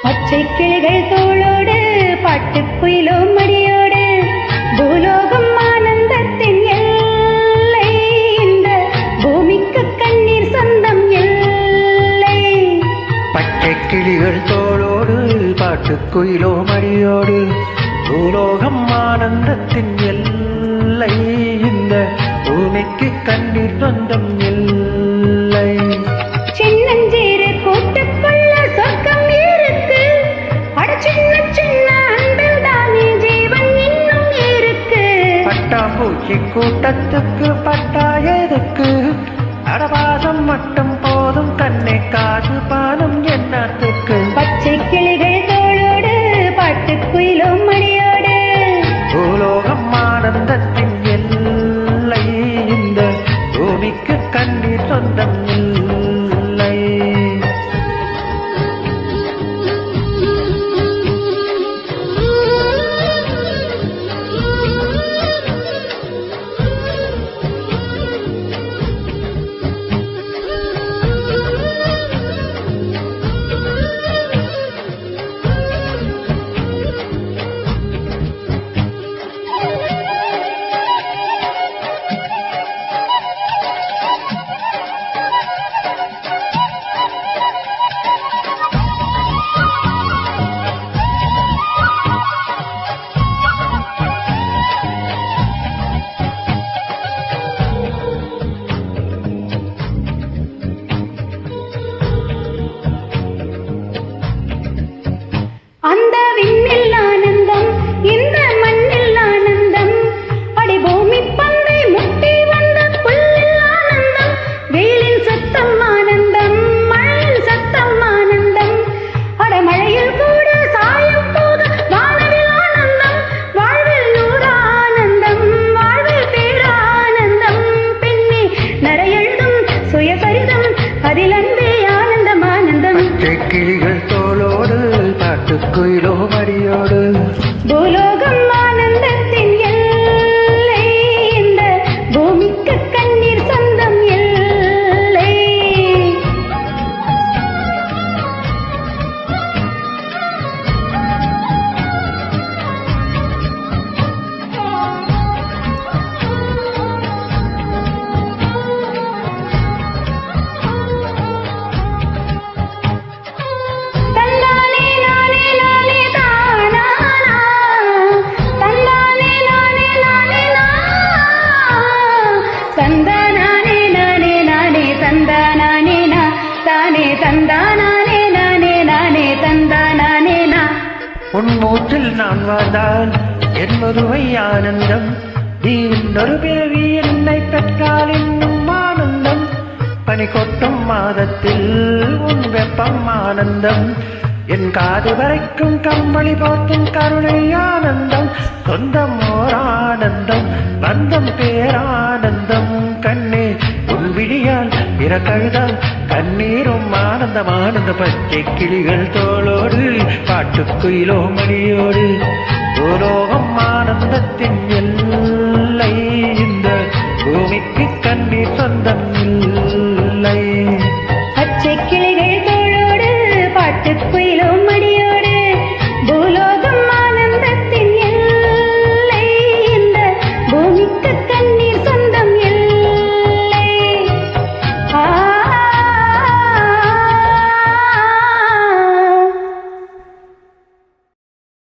பச்சை கிளிகள் தோளோடு பாட்டுக்குயிலோ மடியோடு பூலோகம் ஆனந்தத்தின் எல்லை இந்த பூமிக்கு கண்ணீர் சொந்தம் இல்லை. பச்சை கிளிகள் தோளோடு பாட்டுக்குயிலோ மடியோடு பூலோகம் ஆனந்தத்தின் எல்லை இந்த பூமிக்கு கண்ணீர் சொந்தம் இல்லை. சின்னஞ்சீரு கூட்டுக்குள்ள சொர்க்கம் இருக்கு. அட சின்ன சின்ன அன்பில் தானே ஜீவன் இன்னும் இருக்கு. பட்டாம்பூச்சி கூட்டத்துக்கு பட்டா எதுக்கு? அடவாசம் மட்டும் போதும் கண்ணே காசு பானம் என்னத்துக்கு? பச்சை கிளிகள் தோளோடு பாட்டுக்குயிலோ மடியோடு பூலோகம் ஆனந்தத்தின் எல்லை இந்த பூமிக்கு கண்ணீர் சொந்தம் இல்லை. அந்த விண்ணில் ஆனந்தம் இந்த மண்ணில் ஆனந்தம். அடி பூமி பந்தை முட்டி வந்த புல்லில் ஆனந்தம். வெயிலின் சத்தம் ஆனந்தம் மழையின் சத்தம் ஆனந்தம். அட மழையில் கூட சாயம் போது வானவில் ஆனந்தம். வாழ்வில் நூறு ஆனந்தம் வாழ்வில் பேரானந்தம். பெண்ணே நரையெழுதும் சுயசரிதம் அதில் அன்பே ஆனந்தம் ஆனந்தம். கிளிகள் தோளோடு பாட்டுக்குயிலோ மடியோடு பூலோகம் ஆனந்தத்தின் எல்லை இந்த பூமிக்கு கண்ணீர் சொந்தம் இல்லை. தந்தானே நானே நானே தானானா. தந்தானே நானே நானே நா. தந்தானே நானே நானே தந்தானே நா. தானே தந்தானே நானே நானே தந்தானே நா. உன் மூச்சில் நான் வாழ்ந்தால் என் ஒருவை ஆனந்தம். நீ இன்னொரு பேவி என்னை பெற்றால் இன்னும் ஆனந்தம். பனி கொட்டும் மாதத்தில் உன் வெப்பம் ஆனந்தம். என் காது வரைக்கும் கம்பளி போற்றும் கருணை ஆனந்தம். சொந்தம் ஓர் ஆனந்தம் பந்தம் பேரானந்தம். கண்ணே உன் விழியால் பிறக்கழுதால் கண்ணீரும் ஆனந்தம் ஆனந்த. பச்சை கிளிகள் தோளோடு பாட்டுக்குயிலோ மணியோடு பூலோகம் ஆனந்தத்தின் எல்லை இந்த பூமிக்கு கண்ணீர் சொந்தம்.